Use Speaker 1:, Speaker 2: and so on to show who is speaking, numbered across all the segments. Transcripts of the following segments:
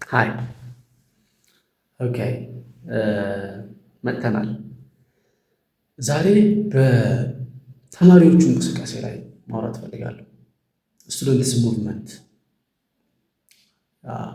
Speaker 1: ሃይ ኦኬ መጥተናል። ዛሬ በተማሪዎቹ እንቅስቃሴ ላይ ማውራት እፈልጋለሁ። ስቱደንትስ ሙቭመንት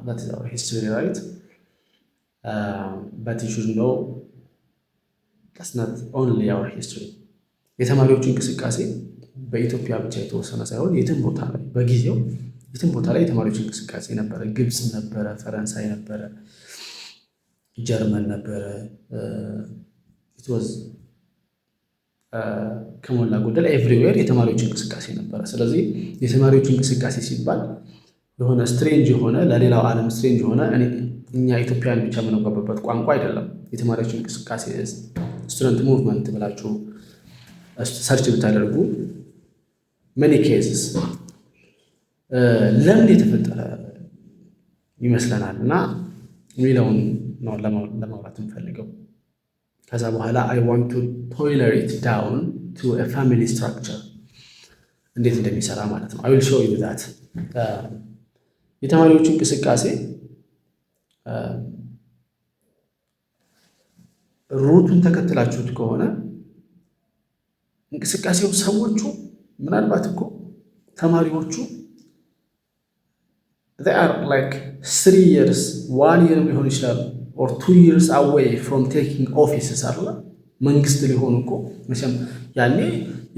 Speaker 1: that is our history, right? But you should know that's not only our history. የተማሪዎቹ እንቅስቃሴ በኢትዮጵያ ብቻ የተወሰነ ሳይሆን የትም ቦታ ላይ በጊዜው የትም ቦታ ላይ የተማሪዎች እንቅስቃሴ ነበረ። ግብፅ ነበረ፣ ፈረንሳይ ነበረ፣ ጀርመን ነበረ። ከሞላ ጎደል ኤቭሪዌር የተማሪዎች እንቅስቃሴ ነበረ። ስለዚህ የተማሪዎች እንቅስቃሴ ሲባል የሆነ ስትሬንጅ የሆነ ለሌላው ዓለም ስትሬንጅ የሆነ እኛ ኢትዮጵያን ብቻ የምንጓበበት ቋንቋ አይደለም። የተማሪዎች እንቅስቃሴ ስቱደንት ሙቭመንት ብላችሁ ሰርች ብታደርጉ መኒ ኬዝስ ለምን የተፈጠረ ይመስለናል እና የሚለውን ነው ለማውራት የምፈልገው። ከዛ በኋላ አይ ዋንት ቱ ቶይለሬት ዳውን ቱ ኤ ፋሚሊ ስትራክቸር እንዴት እንደሚሰራ ማለት ነው። አይ ዊል ሾው ዩ ዛት የተማሪዎቹ እንቅስቃሴ ሩቱን ተከትላችሁት ከሆነ እንቅስቃሴው ሰዎቹ ምናልባት እኮ ተማሪዎቹ they are like 3 years 1 year ሊሆን ይችላል or 2 years away from taking offices አለ መንግስት ሊሆኑ እኮ መቼም ያኔ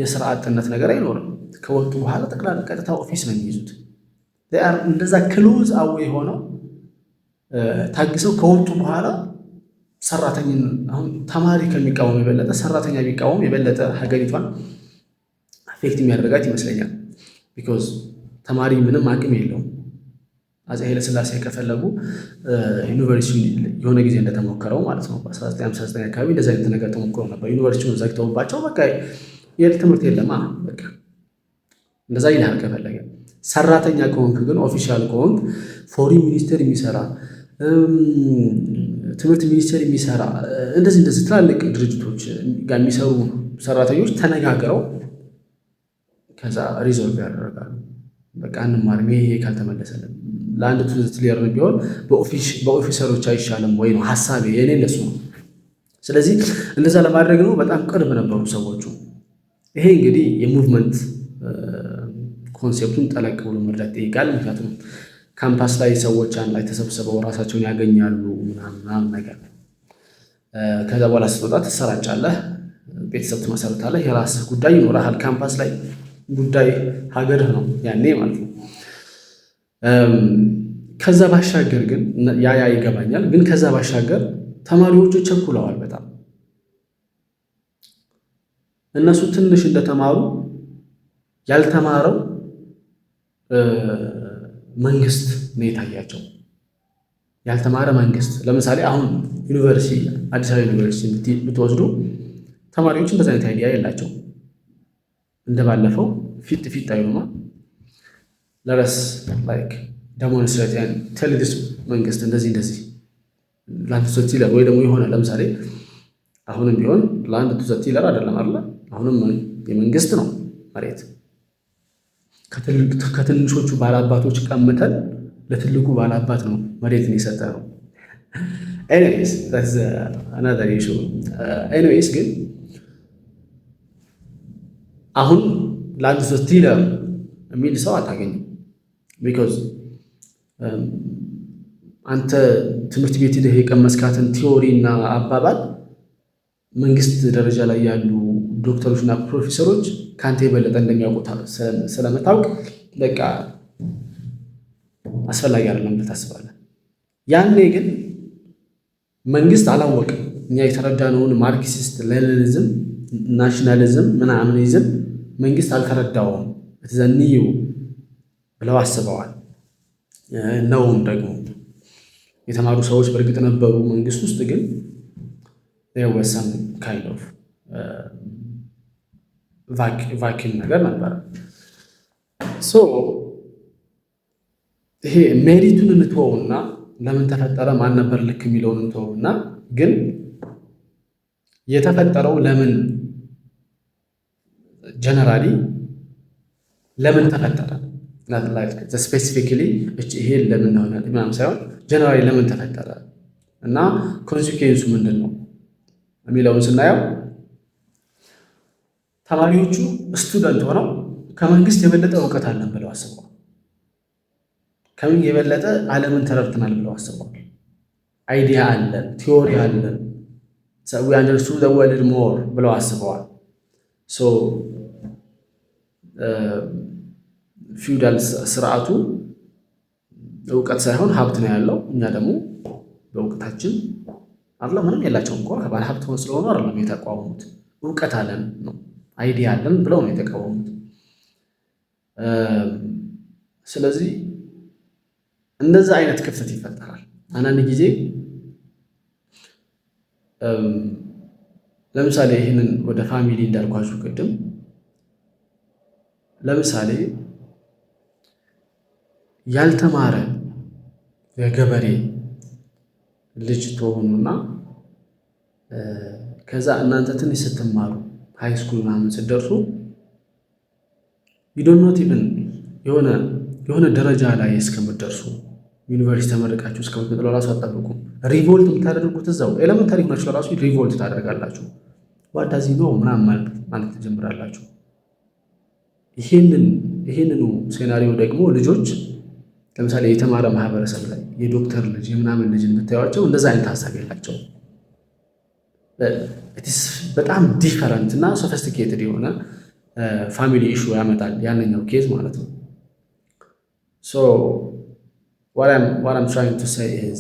Speaker 1: የሥራ አጥነት ነገር አይኖርም። ከወጡ በኋላ ጠቅላላ ቀጥታ ኦፊስ ነው የሚይዙት። they are እንደዛ ክሎዝ away ሆነው ታግሰው ከወጡ በኋላ ሰራተኛን አሁን ተማሪ ከሚቃወም የበለጠ ሰራተኛ ቢቃወም የበለጠ ሀገሪቷን አፌክት የሚያደርጋት ይመስለኛል። ቢኮዝ ተማሪ ምንም አቅም የለውም። አፄ ኃይለ ሥላሴ ከፈለጉ ዩኒቨርሲቲ የሆነ ጊዜ እንደተሞከረው ማለት ነው በ1959 አካባቢ እንደዚህ አይነት ነገር ተሞክሮ ነበር። ዩኒቨርሲቲውን ዘግተውባቸው በቃ ትምህርት የለማ በቃ እንደዛ ይልሃል። ከፈለገ ሰራተኛ ከሆንክ ግን ኦፊሻል ከሆንክ ፎሪን ሚኒስቴር የሚሰራ ትምህርት ሚኒስቴር የሚሰራ እንደዚህ ትላልቅ ድርጅቶች ጋር የሚሰሩ ሰራተኞች ተነጋግረው ከዛ ሪዞልቭ ያደርጋሉ። በቃ እንማርም ይሄ ካልተመለሰልን ለአንድ ትምህርት ሊየር ቢሆን በኦፊሰሮች አይሻልም ወይ ነው ሐሳቤ የኔ ለሱ ነው። ስለዚህ እንደዛ ለማድረግ ነው በጣም ቅርብ ነበሩ ሰዎቹ። ይሄ እንግዲህ የሙቭመንት ኮንሴፕቱን ጠለቅ ብሎ መረዳት ይጠይቃል። ምክንያቱም ካምፓስ ላይ ሰዎች አንድ ላይ ተሰብስበው ራሳቸውን ያገኛሉ ምናምን ነገር። ከዛ በኋላ ስትወጣ ትሰራጫለህ፣ ቤተሰብ ትመሰርታለህ፣ የራስህ ጉዳይ ይኖርሃል። ካምፓስ ላይ ጉዳይ ሀገርህ ነው ያኔ ማለት ነው። ከዛ ባሻገር ግን ያ ይገባኛል። ግን ከዛ ባሻገር ተማሪዎቹ ቸኩለዋል በጣም። እነሱ ትንሽ እንደተማሩ ያልተማረው መንግስት ነው የታያቸው። ያልተማረ መንግስት ለምሳሌ አሁን ዩኒቨርሲቲ አዲስ አበባ ዩኒቨርሲቲ ብትወስዱ ተማሪዎች እንደዚህ አይነት አይዲያ የላቸው። እንደባለፈው ፊት አይሉማ ለረስ ላይክ ዴሞንስትሬት ያን ቴሌዲስ መንግስት እንደዚህ ላንድ ቱ ዘ ወይ ደግሞ የሆነ ለምሳሌ አሁንም ቢሆን ላንድ ቱ ዘ ቲለር አይደለም አይደል? አሁንም የመንግስት ነው መሬት። ከትንሾቹ ባላባቶች ቀምተን ለትልቁ ባላባት ነው መሬትን የሰጠነው። ኤኒዌይስ that's another issue. ኤኒዌይስ ግን አሁን ላንድ ቱ ዘ ቲለር የሚል ሰው አታገኝም። ቢኮዝ አንተ ትምህርት ቤት ሄደህ የቀመስካትን ቲዎሪ እና አባባል መንግስት ደረጃ ላይ ያሉ ዶክተሮች እና ፕሮፌሰሮች ከአንተ የበለጠ እንደሚያውቁት ስለምታውቅ በቃ አስፈላጊ አይደለም ብለህ ታስባለህ። ያኔ ግን መንግስት አላወቅም። እኛ የተረዳነውን ማርክሲስት ሌኒኒዝም፣ ናሽናሊዝም ምናምኒዝም መንግስት አልተረዳውም። ዘኒዩ ብለው አስበዋል። ነውም ደግሞ የተማሩ ሰዎች በእርግጥ ነበሩ መንግስት ውስጥ። ግን ወሰን ካይንድ ኦፍ ቫኪዩም ነገር ነበረ። ሶ ይሄ ሜሪቱን እንተወውና ለምን ተፈጠረ ማን ነበር ልክ የሚለውን እንተወውና ግን የተፈጠረው ለምን ጀነራሊ ለምን ተፈጠረ ስፔሲፊክሊ ይሄ ለምን ሆነ ምናምን ሳይሆን ጀነራሊ ለምን ተፈጠረ እና ኮንሲኩዌንሱ ምንድን ነው የሚለውን ስናየው ተማሪዎቹ ስቱደንት ሆነው ከመንግስት የበለጠ እውቀት አለን ብለው አስበዋል። ከምን የበለጠ ዓለምን ተረድተናል ብለው አስበዋል። አይዲያ አለን፣ ቲዮሪ አለን፣ we understood the world more ብለው አስበዋል። ፊውዳል ስርዓቱ እውቀት ሳይሆን ሀብት ነው ያለው። እኛ ደግሞ በእውቀታችን አለ ምንም የላቸውም እኮ ባለ ሀብት ስለሆኑ አይደለም የተቃወሙት። እውቀት አለን ነው አይዲያ አለን ብለው ነው የተቃወሙት። ስለዚህ እንደዛ አይነት ክፍተት ይፈጠራል። አንዳንድ ጊዜ ለምሳሌ ይህንን ወደ ፋሚሊ እንዳልኳችሁ ቅድም ለምሳሌ ያልተማረ የገበሬ ልጅ ትሆኑና ከዛ እናንተ ትንሽ ስትማሩ ሃይ ስኩል ምናምን ስትደርሱ you don't not even የሆነ ደረጃ ላይ እስከምትደርሱ ዩኒቨርሲቲ ተመረቃችሁ እስከምትመጡ ለራሱ አትጠብቁም። ሪቮልት የምታደርጉት እዛው ኤሌመንታሪ ሆናችሁ ለራሱ ሪቮልት ታደርጋላችሁ። ዋዳዚ ነው ምናምን ማለት ትጀምራላችሁ። ይሄንኑ ሴናሪዮ ደግሞ ልጆች ለምሳሌ የተማረ ማህበረሰብ ላይ የዶክተር ልጅ የምናምን ልጅ የምታዩቸው እንደዛ አይነት ሀሳብ የላቸው። በጣም ዲፈረንት እና ሶፊስቲኬትድ የሆነ ፋሚሊ ኢሹ ያመጣል ያንኛው ኬዝ ማለት ነው። ሶ what I'm trying to say is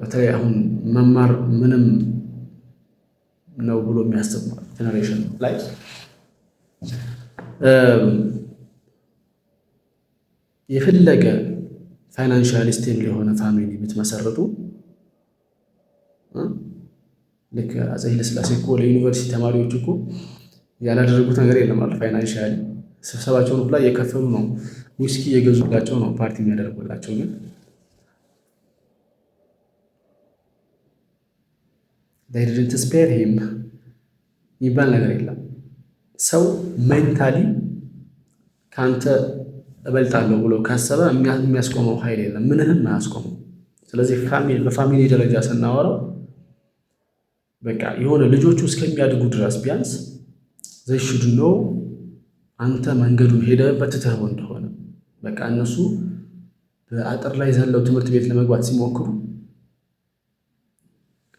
Speaker 1: በተለይ አሁን መማር ምንም ነው ብሎ የሚያስብ ጀነሬሽን ላይ የፈለገ ፋይናንሻሊ ስቴብል የሆነ ፋሚሊ ብትመሰርቱ ልክ አፄ ኃይለ ሥላሴ እኮ ለዩኒቨርሲቲ ተማሪዎች እኮ ያላደረጉት ነገር የለም ማለት ፋይናንሻሊ ስብሰባቸውን ሁላ እየከፈሉ ነው፣ ዊስኪ እየገዙላቸው ነው ፓርቲ የሚያደርጉላቸው። ግን they didn't spare him የሚባል ነገር የለም። ሰው ሜንታሊ ከአንተ እበልጣለሁ ብሎ ካሰበ የሚያስቆመው ኃይል የለም፣ ምንህም አያስቆመው። ስለዚህ በፋሚሊ ደረጃ ስናወራው በቃ የሆነ ልጆቹ እስከሚያድጉ ድረስ ቢያንስ they should know አንተ መንገዱን ሄደህበት ትተኸው እንደሆነ በቃ እነሱ በአጥር ላይ ዘለው ትምህርት ቤት ለመግባት ሲሞክሩ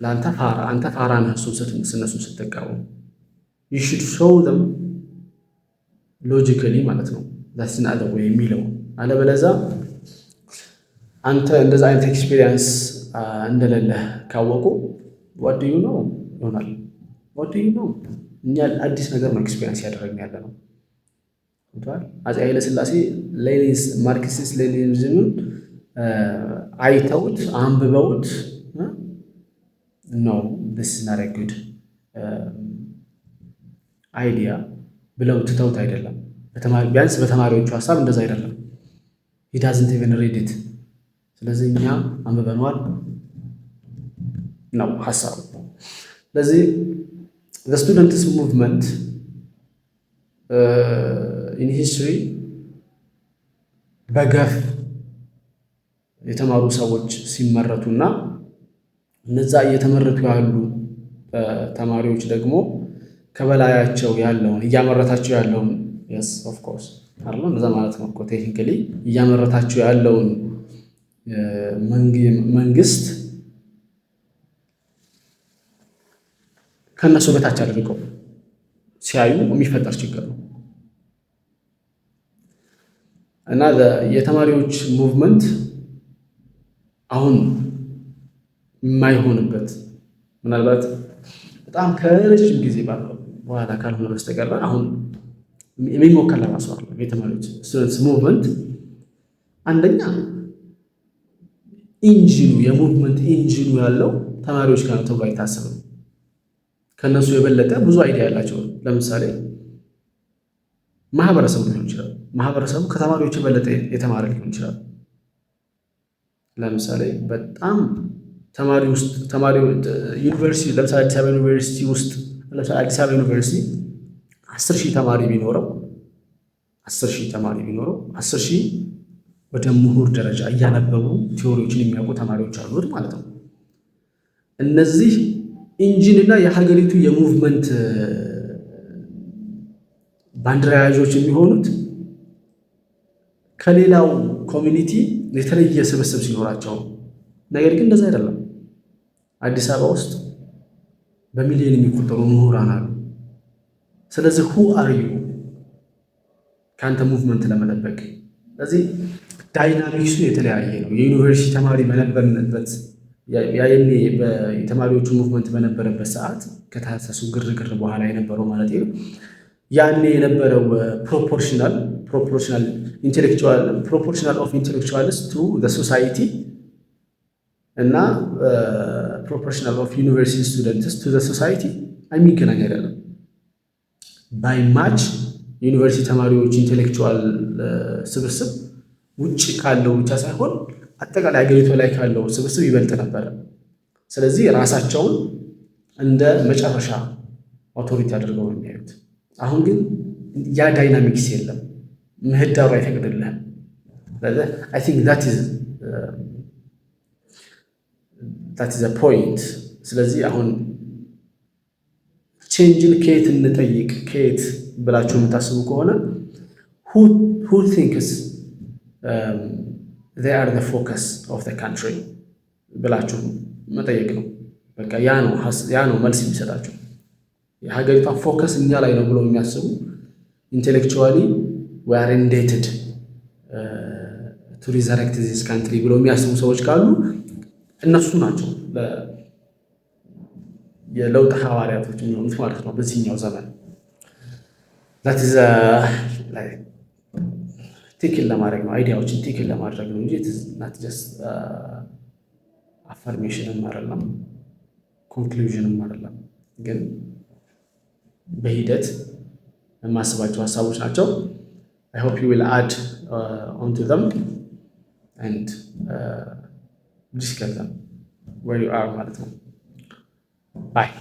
Speaker 1: አንተ ፋራ ነህ እነሱን ስትቃወም you should show them logically ማለት ነው that's not the way የሚለው አለበለዚያ አንተ እንደዛ አይነት ኤክስፒሪየንስ እንደሌለህ ካወቁ what do you know ይሆናል። what do you know እኛ አዲስ ነገር ነው ኤክስፒሪየንስ ያደረግን ያለ ነው። አፄ ኃይለ ሥላሴ ማርክሲስት ሌኒኒዝምን አይተውት አንብበውት ነው this is not a good አይዲያ ብለው ትተውት አይደለም። ቢያንስ በተማሪዎቹ ሀሳብ እንደዛ አይደለም። he doesn't even read it። ስለዚህ እኛ አንብበነዋል ነው ሀሳቡ። ስለዚህ the students movement in history በገፍ የተማሩ ሰዎች ሲመረቱና እነዛ እየተመረቱ ያሉ ተማሪዎች ደግሞ ከበላያቸው ያለውን እያመረታቸው ያለውን yes of course አይደል እንደዛ ማለት ነው እኮ ቴክኒካሊ እያመረታቸው ያለውን መንግስት ከነሱ በታች አድርገው ሲያዩ የሚፈጠር ችግር ነው። እና የተማሪዎች ሙቭመንት አሁን የማይሆንበት ምናልባት በጣም ከረጅም ጊዜ በኋላ ካልሆነ በስተቀር አሁን የሚሞከር ለራሱ አይደለም። የተማሪዎች ስቱደንትስ ሙቭመንት አንደኛ የሙቭመንት ኢንጂኑ ያለው ተማሪዎች ጋር ተብሎ አይታሰብም። ከነሱ የበለጠ ብዙ አይዲያ ያላቸው ለምሳሌ ማህበረሰቡ ሊሆን ይችላል። ማህበረሰቡ ከተማሪዎች የበለጠ የተማረ ሊሆን ይችላል። ለምሳሌ በጣም ዩኒቨርሲቲ ለምሳሌ አዲስ አበባ ዩኒቨርሲቲ 10,000 ተማሪ ቢኖረው 10,000 ተማሪ ቢኖረው 10,000 ወደ ምሁር ደረጃ እያነበቡ ቲዎሪዎችን የሚያውቁ ተማሪዎች አሉት ማለት ነው። እነዚህ ኢንጂን እና የሀገሪቱ የሙቭመንት ባንዲራ ያዦች የሚሆኑት ከሌላው ኮሚኒቲ የተለየ ስብስብ ሲኖራቸው፣ ነገር ግን እንደዛ አይደለም። አዲስ አበባ ውስጥ በሚሊዮን የሚቆጠሩ ምሁራን አሉ። ስለዚህ ሁ አር ዩ ከአንተ ሙቭመንት ለመጠበቅ። ስለዚህ ዳይናሚክሱ የተለያየ ነው። የዩኒቨርሲቲ ተማሪ በነበርንበት ያኔ የተማሪዎቹ ሙቭመንት በነበረበት ሰዓት ከታህሳሱ ግርግር በኋላ የነበረው ማለት ነው። ያኔ የነበረው ፕሮፖርሽናል ኦፍ ኢንቴሌክቹዋልስ ቱ ዘ ሶሳይቲ እና ፕሮፖርሽናል ኦፍ ዩኒቨርሲቲ ስቱደንትስ ቱ ዘ ሶሳይቲ የሚገናኝ አይደለም። ባይ ማች ዩኒቨርሲቲ ተማሪዎች ኢንቴሌክቹዋል ስብስብ ውጭ ካለው ብቻ ሳይሆን አጠቃላይ ሀገሪቱ ላይ ካለው ስብስብ ይበልጥ ነበረ። ስለዚህ ራሳቸውን እንደ መጨረሻ አውቶሪቲ አድርገው ነው የሚያዩት። አሁን ግን ያ ዳይናሚክስ የለም፣ ምህዳሩ አይፈቅድልህም። አይ ቲንክ ዛት ኢዝ ፖይንት። ስለዚህ አሁን ቼንጅን ከየት እንጠይቅ ከየት ብላችሁ የምታስቡ ከሆነ who thinks they are the focus of the country ብላችሁ መጠየቅ ነው። በቃ ያ ነው መልስ የሚሰጣችሁ። የሀገሪቷን ፎከስ እኛ ላይ ነው ብሎ የሚያስቡ ኢንቴሌክቹዋሊ we are indebted to resurrect this country ብሎ የሚያስቡ ሰዎች ካሉ እነሱ ናቸው የለውጥ ሐዋርያቶች የሚሆኑት ማለት ነው በዚህኛው ዘመን። that is ቲክል ለማድረግ ነው፣ አይዲያዎችን ቲክል ለማድረግ ነው እንጂ not just አፈርሜሽንም አይደለም ኮንክሉዥንም አይደለም። ግን በሂደት የማስባቸው ሀሳቦች ናቸው። I hope you will add onto them and discuss them where you are ማለት ነው። Bye.